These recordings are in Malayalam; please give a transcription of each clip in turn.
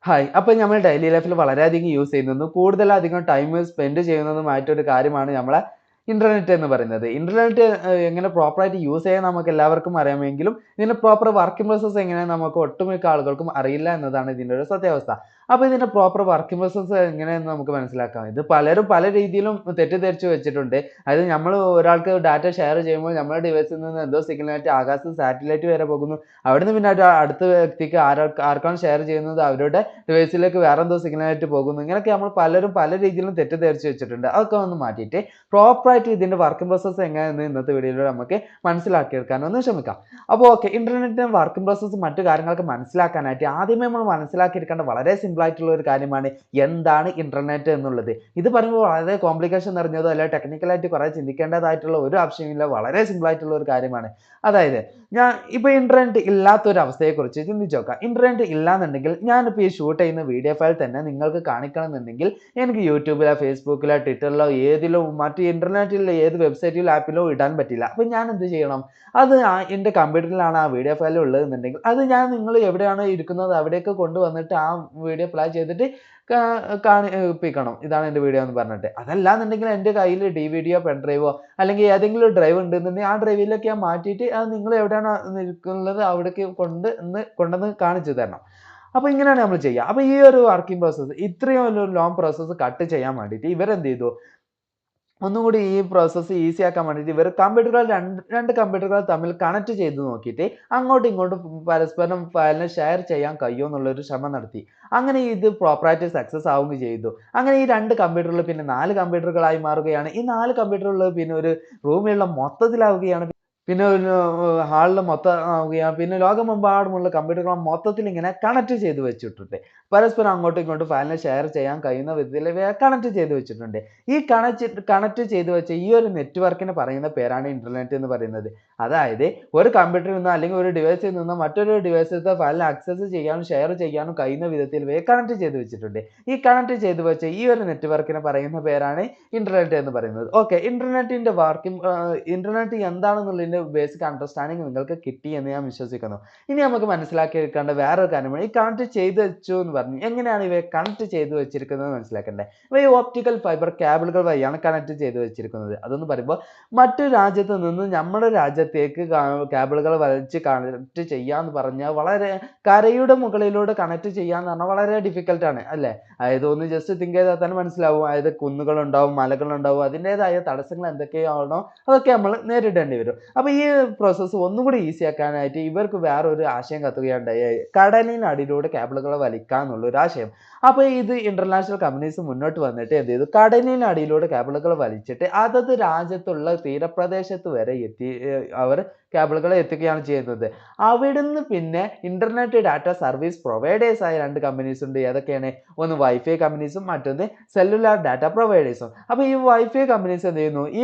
ഹായ്. അപ്പോൾ നമ്മൾ ഡെയിലി ലൈഫിൽ വളരെയധികം യൂസ് ചെയ്യുന്നതും കൂടുതലധികം ടൈം സ്പെൻഡ് ചെയ്യുന്നതുമായിട്ടൊരു കാര്യമാണ് നമ്മളെ ഇന്റർനെറ്റ് എന്ന് പറയുന്നത്. ഇന്റർനെറ്റ് എങ്ങനെ പ്രോപ്പറായിട്ട് യൂസ് ചെയ്യാൻ നമുക്ക് എല്ലാവർക്കും അറിയാമെങ്കിലും ഇതിന്റെ പ്രോപ്പർ വർക്കിംഗ് പ്രോസസ്സ് എങ്ങനെയാണെന്ന് നമുക്ക് ഒട്ടുമിക്ക ആളുകൾക്കും അറിയില്ല എന്നതാണ് ഇതിന്റെ ഒരു സത്യാവസ്ഥ. അപ്പോൾ ഇതിന്റെ പ്രോപ്പർ വർക്കിംഗ് പ്രോസസ്സ് എങ്ങനെയെന്ന് നമുക്ക് മനസ്സിലാക്കാം. ഇത് പലരും പല രീതിയിലും തെറ്റിദ്ധരിച്ച് വെച്ചിട്ടുണ്ട്. അതായത് നമ്മൾ ഒരാൾക്ക് ഡാറ്റ ഷെയർ ചെയ്യുമ്പോൾ നമ്മുടെ ഡിവൈസിൽ നിന്ന് എന്തോ സിഗ്നലായിട്ട് ആകാശത്ത് സാറ്റലൈറ്റ് വരെ പോകുന്നു. അവിടുന്ന് പിന്നെ അടുത്ത വ്യക്തിക്ക് ആർക്കാണ് ഷെയർ ചെയ്യുന്നത് അവരുടെ ഡിവൈസിലേക്ക് വേറെന്തോ സിഗ്നലായിട്ട് പോകുന്നു. ഇങ്ങനെയൊക്കെ നമ്മൾ പലരും പല രീതിയിലും തെറ്റിദ്ധരിച്ച് വെച്ചിട്ടുണ്ട്. അതൊക്കെ ഒന്ന് മാറ്റിയിട്ട് പ്രോപ്പറായിട്ട് ഇതിന്റെ വർക്കിംഗ് പ്രോസസ്സ് എങ്ങനെയെന്ന് ഇന്നത്തെ വീഡിയോയിലൂടെ നമുക്ക് മനസ്സിലാക്കിയെടുക്കാൻ ഒന്ന് ശ്രമിക്കാം. അപ്പോൾ ഓക്കെ, ഇന്റർനെറ്റിന്റെ വർക്കിംഗ് പ്രോസസ്സ് മറ്റു കാര്യങ്ങളൊക്കെ മനസ്സിലാക്കാനായിട്ട് ആദ്യമേ നമ്മൾ മനസ്സിലാക്കിയിരിക്കേണ്ട വളരെ സിമ്പിൾ ആയിട്ടുള്ള ഒരു കാര്യമാണ് എന്താണ് ഇന്റർനെറ്റ് എന്നുള്ളത്. ഇത് പറയുമ്പോൾ വളരെ കോംപ്ലിക്കേഷൻ നിറഞ്ഞതോ അല്ല ടെക്നിക്കലായിട്ട് കുറെ ചിന്തിക്കേണ്ടതായിട്ടുള്ള ഒരു ആവശ്യമില്ല, വളരെ സിമ്പിൾ ആയിട്ടുള്ള ഒരു കാര്യമാണ്. അതായത് ഞാൻ ഇപ്പോൾ ഇന്റർനെറ്റ് ഇല്ലാത്തൊരു അവസ്ഥയെക്കുറിച്ച് ചിന്തിച്ച് നോക്കാം. ഇന്റർനെറ്റ് ഇല്ലാന്നുണ്ടെങ്കിൽ ഞാനിപ്പോൾ ഈ ഷൂട്ട് ചെയ്യുന്ന വീഡിയോ ഫയൽ തന്നെ നിങ്ങൾക്ക് കാണിക്കണം എന്നുണ്ടെങ്കിൽ എനിക്ക് യൂട്യൂബിലോ ഫേസ്ബുക്കിലോ ട്വിറ്ററിലോ ഏതിലോ മറ്റ് ഇന്റർനെറ്റിലെ ഏത് വെബ്സൈറ്റിലോ ആപ്പിലോ ഇടാൻ പറ്റില്ല. അപ്പോൾ ഞാൻ എന്ത് ചെയ്യണം? അത് എൻ്റെ കമ്പ്യൂട്ടറിലാണ് ആ വീഡിയോ ഫയൽ ഉള്ളതെന്നുണ്ടെങ്കിൽ അത് ഞാൻ നിങ്ങൾ എവിടെയാണോ ഇരിക്കുന്നത് അവിടേക്ക് കൊണ്ടുവന്നിട്ട് ആ വീഡിയോ പ്ലേ ചെയ്തിട്ട് കാണിപ്പിക്കണം. ഇതാണ് എൻ്റെ വീഡിയോ എന്ന് പറഞ്ഞിട്ട്. അതല്ലാന്നുണ്ടെങ്കിൽ എൻ്റെ കയ്യിൽ DVD പെൻഡ്രൈവോ അല്ലെങ്കിൽ ഏതെങ്കിലും ഒരു ഡ്രൈവ് ഉണ്ടെന്നുണ്ടെങ്കിൽ ആ ഡ്രൈവിലേക്ക് ഞാൻ മാറ്റിയിട്ട് അത് നിങ്ങൾ എവിടെയാണോ നിൽക്കുന്നത് അവിടേക്ക് കൊണ്ടുവന്ന് കാണിച്ചു തരണം. അപ്പോൾ ഇങ്ങനെയാണ് നമ്മൾ ചെയ്യുക. അപ്പോൾ ഈ ഒരു വർക്കിംഗ് പ്രോസസ്സ് ഇത്രയും ഒരു ലോങ് പ്രോസസ്സ് കട്ട് ചെയ്യാൻ വേണ്ടിയിട്ട് ഇവരെന്ത് ചെയ്തു, ഒന്നുകൂടി ഈ പ്രോസസ്സ് ഈസി ആക്കാൻ വേണ്ടിയിട്ട് ഇവർ കമ്പ്യൂട്ടറുകൾ രണ്ട് കമ്പ്യൂട്ടറുകൾ തമ്മിൽ കണക്ട് ചെയ്ത് നോക്കിയിട്ട് അങ്ങോട്ടും ഇങ്ങോട്ടും പരസ്പരം ഫയലിനെ ഷെയർ ചെയ്യാൻ കഴിയുമോ എന്നുള്ളൊരു ശ്രമം നടത്തി. അങ്ങനെ ഇത് പ്രോപ്പറായിട്ട് സക്സസ് ആവുകയും ചെയ്തു. അങ്ങനെ ഈ രണ്ട് കമ്പ്യൂട്ടറുകൾ പിന്നെ 4 കമ്പ്യൂട്ടറുകളായി മാറുകയാണ്. ഈ 4 കമ്പ്യൂട്ടറുകൾ പിന്നെ ഒരു റൂമിലുള്ള മൊത്തത്തിലാവുകയാണ്. പിന്നെ ഒരു ഹാളിൽ മൊത്തം ആവുകയാണ്. പിന്നെ ലോകമെമ്പാടുമുള്ള കമ്പ്യൂട്ടറുകൾ മൊത്തത്തിൽ ഇങ്ങനെ കണക്ട് ചെയ്ത് വെച്ചിട്ടുണ്ട്. പരസ്പരം അങ്ങോട്ടും ഇങ്ങോട്ടും ഫയലിനെ ഷെയർ ചെയ്യാൻ കഴിയുന്ന വിധത്തിൽ കണക്ട് ചെയ്ത് വെച്ചിട്ടുണ്ട്. ഈ കണക്ട് ചെയ്ത് വെച്ച ഈ ഒരു നെറ്റ്വർക്കിന് പറയുന്ന പേരാണ് ഇന്റർനെറ്റ് എന്ന് പറയുന്നത്. അതായത് ഒരു കമ്പ്യൂട്ടറിൽ നിന്ന് അല്ലെങ്കിൽ ഒരു ഡിവൈസിൽ നിന്ന് മറ്റൊരു ഡിവൈസിലത്തെ ഫയലിനെ ആക്സസ് ചെയ്യാനും ഷെയർ ചെയ്യാനും കഴിയുന്ന വിധത്തിൽ കണക്ട് ചെയ്ത് വെച്ചിട്ടുണ്ട്. ഈ കണക്ട് ചെയ്ത് വെച്ച ഈ ഒരു നെറ്റ്വർക്കിന് പറയുന്ന പേരാണ് ഇന്റർനെറ്റ് എന്ന് പറയുന്നത്. ഓക്കെ, ഇന്റർനെറ്റ് എന്താണെന്നുള്ളതിന്റെ ബേസിക് അണ്ടർസ്റ്റാൻഡിങ് നിങ്ങൾക്ക് കിട്ടി എന്ന് ഞാൻ വിശ്വസിക്കുന്നു. ഇനി നമുക്ക് മനസ്സിലാക്കിയെടുക്കേണ്ട വേറൊരു കാര്യമാണ് ഈ കണക്ട് ചെയ്ത് വെച്ചു എന്ന് പറഞ്ഞു. എങ്ങനെയാണ് ഇവയെ കണക്ട് ചെയ്ത് വെച്ചിരിക്കുന്നത് മനസ്സിലാക്കണ്ടേ? ഇവ ഈ ഓപ്റ്റിക്കൽ ഫൈബർ കേബിളുകൾ വഴിയാണ് കണക്ട് ചെയ്ത് വെച്ചിരിക്കുന്നത്. അതെന്ന് പറയുമ്പോൾ മറ്റു രാജ്യത്ത് നിന്ന് നമ്മുടെ രാജ്യത്തേക്ക് കേബിളുകൾ വലിച്ച് കണക്ട് ചെയ്യാന്ന് പറഞ്ഞാൽ വളരെ കരയുടെ മുകളിലൂടെ കണക്ട് ചെയ്യാന്ന് പറഞ്ഞാൽ വളരെ ഡിഫിക്കൽട്ട് ആണ് അല്ലേ? അതായത് ഒന്ന് ജസ്റ്റ് തിങ്ക് ചെയ്താൽ തന്നെ മനസ്സിലാവും. അതായത് കുന്നുകളുണ്ടാവും, മലകളുണ്ടാവും, അതിൻ്റെതായ തടസ്സങ്ങൾ എന്തൊക്കെയാണോ അതൊക്കെ നമ്മൾ നേരിടേണ്ടി വരും. അപ്പോൾ ഈ പ്രോസസ്സ് ഒന്നുകൂടി ഈസി ആക്കാനായിട്ട് ഇവർക്ക് വേറൊരു ആശയം കത്തുകയുണ്ടായി, കടലിനടിയിലൂടെ കേബിളുകൾ വലിക്കുക എന്നുള്ളൊരു ആശയം. അപ്പോൾ ഇത് ഇന്റർനാഷണൽ കമ്പനീസ് മുന്നോട്ട് വന്നിട്ട് എന്ത് ചെയ്തു, കടലിനടിയിലൂടെ കേബിളുകൾ വലിച്ചിട്ട് അതത് രാജ്യത്തുള്ള തീരപ്രദേശത്ത് വരെ അവർ കേബിളുകൾ എത്തിക്കുകയാണ് ചെയ്യുന്നത്. അവിടുന്ന് പിന്നെ ഇന്റർനെറ്റ് ഡാറ്റ സർവീസ് പ്രൊവൈഡേഴ്സ് ആയ രണ്ട് കമ്പനീസ് ഉണ്ട്. ഏതൊക്കെയാണ്? ഒന്ന് വൈഫൈ കമ്പനീസും മറ്റൊന്ന് സെല്ലുലാർ ഡാറ്റ പ്രൊവൈഡേഴ്സും. അപ്പോൾ ഈ വൈഫൈ കമ്പനീസ് എന്ത് ചെയ്യുന്നു, ഈ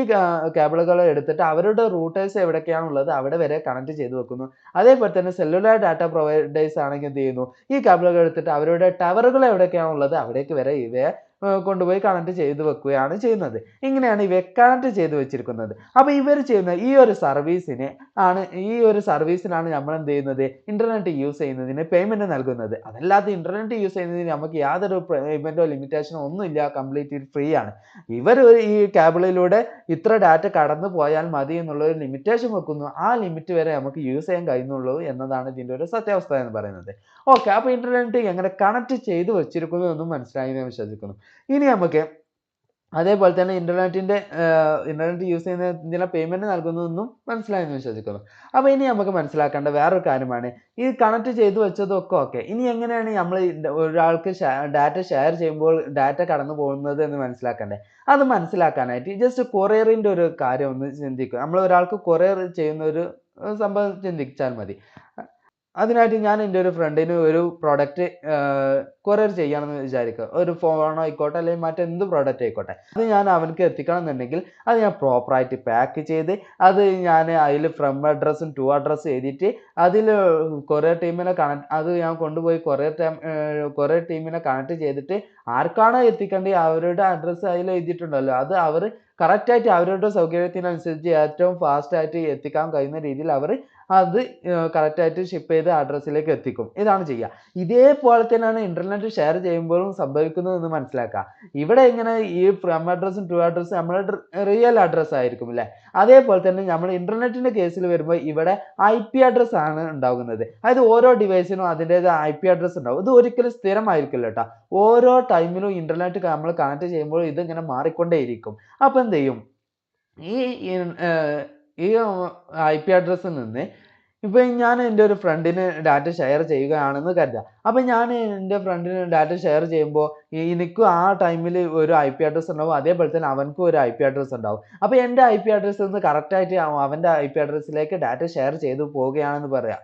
കേബിളുകൾ എടുത്തിട്ട് അവരുടെ റൂട്ടേഴ്സ് എവിടെയൊക്കെയാണുള്ളത് അവിടെ വരെ കണക്ട് ചെയ്ത് വെക്കുന്നു. അതേപോലെ തന്നെ സെല്ലുലാർ ഡാറ്റ പ്രൊവൈഡേഴ്സ് ആണെങ്കിൽ എന്ത് ചെയ്യുന്നു, ഈ കേബിളുകൾ എടുത്തിട്ട് അവരുടെ ടവറുകൾ എവിടെയൊക്കെയാണുള്ളത് അവിടേക്ക് വരെ ഇവയെ കൊണ്ടുപോയി കണക്ട് ചെയ്ത് വെക്കുകയാണ് ചെയ്യുന്നത്. ഇങ്ങനെയാണ് ഇവയെ കണക്ട് ചെയ്ത് വെച്ചിരിക്കുന്നത്. അപ്പോൾ ഇവർ ചെയ്യുന്ന ഈ ഒരു സർവീസിനാണ് നമ്മൾ എന്ത് ചെയ്യുന്നത്, ഇന്റർനെറ്റ് യൂസ് ചെയ്യുന്നതിന് പേയ്മെന്റ് നൽകുന്നത്. അതല്ലാതെ ഇന്റർനെറ്റ് യൂസ് ചെയ്യുന്നതിന് നമുക്ക് യാതൊരു പേയ്മെന്റോ ലിമിറ്റേഷനോ ഒന്നുമില്ല, കംപ്ലീറ്റ്ലി ഫ്രീ ആണ്. ഇവർ ഈ കേബിളിലൂടെ ഇത്ര ഡാറ്റ കടന്നു പോയാൽ മതി എന്നുള്ള ഒരു ലിമിറ്റേഷൻ വെക്കുന്നു. ആ ലിമിറ്റ് വരെ നമുക്ക് യൂസ് ചെയ്യാൻ കഴിയുന്നുള്ളൂ എന്നതാണ് ഇതിന്റെ ഒരു സത്യാവസ്ഥ എന്ന് പറയുന്നത്. ഓക്കെ, അപ്പോൾ ഇന്റർനെറ്റ് എങ്ങനെ കണക്ട് ചെയ്ത് വെച്ചിരിക്കുന്നു എന്നും മനസ്സിലായി എന്ന് വിശ്വസിക്കുന്നു. ഇനി നമുക്ക് അതേപോലെ തന്നെ ഇന്റർനെറ്റ് യൂസ് ചെയ്യുന്നതിന് പേയ്മെന്റ് നൽകുന്നതെന്നും മനസ്സിലായെന്ന് വിശ്വസിക്കുന്നു. അപ്പോൾ ഇനി നമുക്ക് മനസ്സിലാക്കേണ്ട വേറൊരു കാര്യമാണ് ഈ കണക്ട് ചെയ്ത് വെച്ചതൊക്കെ ഓക്കെ. ഇനി എങ്ങനെയാണ് നമ്മൾ ഒരാൾക്ക് ഡാറ്റ ഷെയർ ചെയ്യുമ്പോൾ ഡാറ്റ കടന്നു പോകുന്നത് എന്ന് മനസ്സിലാക്കണ്ടേ? അത് മനസ്സിലാക്കാനായിട്ട് ജസ്റ്റ് കൊറിയറിന്റെ ഒരു കാര്യം ഒന്ന് ചിന്തിക്കുക. നമ്മൾ ഒരാൾക്ക് കൊറിയർ ചെയ്യുന്ന ഒരു സംഭവം ചിന്തിച്ചാൽ മതി. അതിനായിട്ട് ഞാൻ എൻ്റെ ഒരു ഫ്രണ്ടിന് ഒരു പ്രൊഡക്റ്റ് കൊറിയർ ചെയ്യണമെന്ന് വിചാരിക്കുക. ഒരു ഫോണോ ആയിക്കോട്ടെ അല്ലെങ്കിൽ മറ്റെന്ത് പ്രൊഡക്റ്റ് ആയിക്കോട്ടെ. അത് ഞാൻ അവനക്ക് എത്തിക്കണം എന്നുണ്ടെങ്കിൽ അത് ഞാൻ പ്രോപ്പറായിട്ട് പാക്ക് ചെയ്ത് അത് ഞാൻ അതിൽ ഫ്രം അഡ്രസ്സും ടു അഡ്രസ്സും എഴുതിയിട്ട് അതിൽ അത് ഞാൻ കൊണ്ടുപോയി കൊറിയർ ടീമിനെ കണക്ട് ചെയ്തിട്ട് ആർക്കാണോ എത്തിക്കേണ്ടത് അവരുടെ അഡ്രസ്സ് അതിൽ എഴുതിയിട്ടുണ്ടല്ലോ അത് അവർ കറക്റ്റായിട്ട് അവരുടെ സൗകര്യത്തിനനുസരിച്ച് ഏറ്റവും ഫാസ്റ്റ് ആയിട്ട് എത്തിക്കാൻ കഴിയുന്ന രീതിയിൽ അവർ അത് കറക്റ്റായിട്ട് ഷിപ്പ് ചെയ്ത് അഡ്രസ്സിലേക്ക് എത്തിക്കും. ഇതാണ് ചെയ്യുക. ഇതേപോലെ തന്നെയാണ് ഇന്റർനെറ്റ് ഷെയർ ചെയ്യുമ്പോഴും സംഭവിക്കുന്നത് എന്ന് മനസ്സിലാക്കുക. ഇവിടെ ഇങ്ങനെ ഈ ഫ്രം അഡ്രസ്സും ടു അഡ്രസ്സും നമ്മുടെ റിയൽ അഡ്രസ്സ് ആയിരിക്കും അല്ലേ? അതേപോലെ തന്നെ നമ്മൾ ഇന്റർനെറ്റിന്റെ കേസിൽ വരുമ്പോൾ ഇവിടെ IP അഡ്രസ് ആണ് ഉണ്ടാകുന്നത്. അതായത് ഓരോ ഡിവൈസിനും അതിൻ്റെതായ IP അഡ്രസ് ഉണ്ടാവും. ഇത് ഒരിക്കലും സ്ഥിരമായിരിക്കില്ല കേട്ടോ. ഓരോ ടൈമിലും ഇന്റർനെറ്റ് നമ്മൾ കണക്ട് ചെയ്യുമ്പോൾ ഇത് ഇങ്ങനെ മാറിക്കൊണ്ടേയിരിക്കും. അപ്പൊ എന്ത് ചെയ്യും? ഈ ഈ IP അഡ്രസ്സിൽ നിന്ന് ഇപ്പൊ ഞാൻ എൻ്റെ ഒരു ഫ്രണ്ടിന് ഡാറ്റ ഷെയർ ചെയ്യുകയാണെന്ന് കരുതുക. അപ്പൊ ഞാൻ എൻ്റെ ഫ്രണ്ടിന് ഡാറ്റ ഷെയർ ചെയ്യുമ്പോൾ എനിക്കും ആ ടൈമിൽ ഒരു IP അഡ്രസ് ഉണ്ടാവും. അതേപോലെ തന്നെ അവൻക്കും ഒരു IP അഡ്രസ് ഉണ്ടാവും. അപ്പൊ എൻ്റെ IP അഡ്രസ്സിൽ നിന്ന് കറക്റ്റായിട്ട് അവൻ്റെ IP അഡ്രസ്സിലേക്ക് ഡാറ്റ ഷെയർ ചെയ്തു പോവുകയാണെന്ന് പറയാം.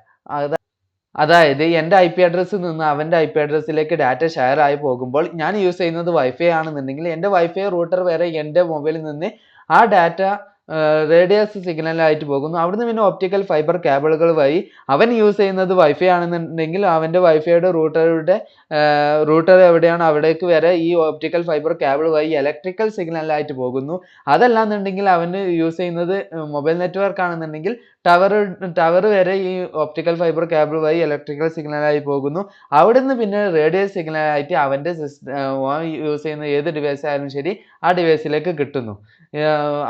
അതായത് എൻ്റെ IP അഡ്രസ്സിൽ നിന്ന് അവൻ്റെ IP അഡ്രസ്സിലേക്ക് ഡാറ്റ ഷെയർ ആയി പോകുമ്പോൾ ഞാൻ യൂസ് ചെയ്യുന്നത് വൈഫൈ ആണെന്നുണ്ടെങ്കിൽ എൻ്റെ വൈഫൈ റൂട്ടർ വരെ എൻ്റെ മൊബൈലിൽ നിന്ന് ആ ഡാറ്റ റേഡിയസ് സിഗ്നലായിട്ട് പോകുന്നു. അവിടുന്ന് പിന്നെ ഒപ്റ്റിക്കൽ ഫൈബർ കേബിളുകൾ വഴി അവൻ യൂസ് ചെയ്യുന്നത് വൈഫൈ ആണെന്നുണ്ടെങ്കിൽ അവൻ്റെ വൈഫൈയുടെ റൂട്ടർ എവിടെയാണ് അവിടേക്ക് വരെ ഈ ഒപ്റ്റിക്കൽ ഫൈബർ കേബിൾ വഴി ഇലക്ട്രിക്കൽ സിഗ്നലായിട്ട് പോകുന്നു. അതല്ലാന്നുണ്ടെങ്കിൽ അവന് യൂസ് ചെയ്യുന്നത് മൊബൈൽ നെറ്റ്വർക്ക് ആണെന്നുണ്ടെങ്കിൽ ടവർ വരെ ഈ ഒപ്റ്റിക്കൽ ഫൈബർ കേബിൾ വഴി ഇലക്ട്രിക്കൽ സിഗ്നലായി പോകുന്നു. അവിടുന്ന് പിന്നെ റേഡിയോ സിഗ്നലായിട്ട് അവൻ്റെ യൂസ് ചെയ്യുന്ന ഏത് ഡിവൈസ് ആയാലും ശരി ആ ഡിവൈസിലേക്ക് കിട്ടുന്നു.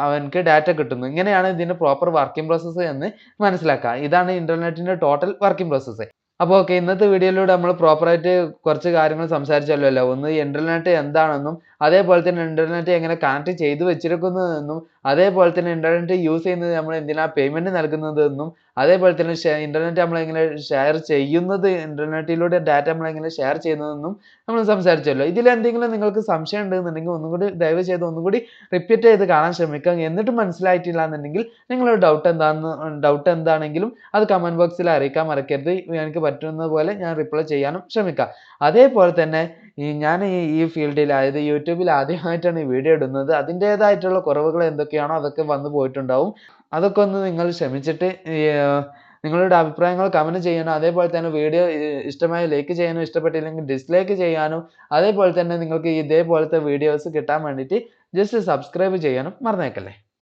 അവനക്ക് ഡാറ്റ കിട്ടുന്നു. ഇങ്ങനെയാണ് ഇതിന്റെ പ്രോപ്പർ വർക്കിംഗ് പ്രോസസ്സ് എന്ന് മനസ്സിലാക്കുക. ഇതാണ് ഇന്റർനെറ്റിന്റെ ടോട്ടൽ വർക്കിംഗ് പ്രോസസ്സ്. അപ്പോൾ ഓക്കെ, ഇന്നത്തെ വീഡിയോയിലൂടെ നമ്മൾ പ്രോപ്പറായിട്ട് കുറച്ച് കാര്യങ്ങൾ സംസാരിച്ചല്ലോ. ഒന്ന് ഇന്റർനെറ്റ് എന്താണെന്നും അതേപോലെ തന്നെ ഇന്റർനെറ്റ് എങ്ങനെ കണക്ട് ചെയ്തു വെച്ചിരിക്കുന്നതെന്നും അതേപോലെ തന്നെ ഇന്റർനെറ്റ് യൂസ് ചെയ്യുന്നത് നമ്മൾ എന്തിനാ പേയ്മെന്റ് നൽകുന്നതെന്നും അതേപോലെ തന്നെ ഇന്റർനെറ്റ് നമ്മളെങ്ങനെ ഷെയർ ചെയ്യുന്നത്, ഇന്റർനെറ്റിലൂടെ ഡാറ്റ നമ്മളെങ്ങനെ ഷെയർ ചെയ്യുന്നതെന്നും നമ്മൾ സംസാരിച്ചല്ലോ. ഇതിലെന്തെങ്കിലും നിങ്ങൾക്ക് സംശയം ഉണ്ടെന്നുണ്ടെങ്കിൽ ഒന്നുകൂടി ദയവ് ചെയ്ത് ഒന്നുകൂടി റിപ്പീറ്റ് ചെയ്ത് കാണാൻ ശ്രമിക്കുക. എന്നിട്ടും മനസ്സിലായിട്ടില്ല എന്നുണ്ടെങ്കിൽ നിങ്ങളുടെ ഡൗട്ട് എന്താണെങ്കിലും അത് കമന്റ് ബോക്സിൽ അറിയിക്കാൻ മറക്കരുത്. എനിക്ക് പറ്റുന്ന പോലെ ഞാൻ റിപ്ലൈ ചെയ്യാനും ശ്രമിക്കാം. അതേപോലെ തന്നെ ഞാൻ ഈ ഫീൽഡിൽ, അതായത് യൂട്യൂബിൽ ആദ്യമായിട്ടാണ് ഈ വീഡിയോ ഇടുന്നത്. അതിൻ്റെതായിട്ടുള്ള കുറവുകൾ എന്തൊക്കെയാണോ അതൊക്കെ വന്നു പോയിട്ടുണ്ടാവും. അതൊക്കെ ഒന്ന് നിങ്ങൾ ക്ഷമിച്ചിട്ട് നിങ്ങളുടെ അഭിപ്രായങ്ങൾ കമന്റ് ചെയ്യാനും അതേപോലെ തന്നെ വീഡിയോ ഇഷ്ടമായി ലൈക്ക് ചെയ്യാനും ഇഷ്ടപ്പെട്ടില്ലെങ്കിൽ ഡിസ്ലൈക്ക് ചെയ്യാനും അതേപോലെ തന്നെ നിങ്ങൾക്ക് ഇതേപോലത്തെ വീഡിയോസ് കിട്ടാൻ വേണ്ടിയിട്ട് ജസ്റ്റ് സബ്സ്ക്രൈബ് ചെയ്യാനും മറന്നേക്കല്ലേ.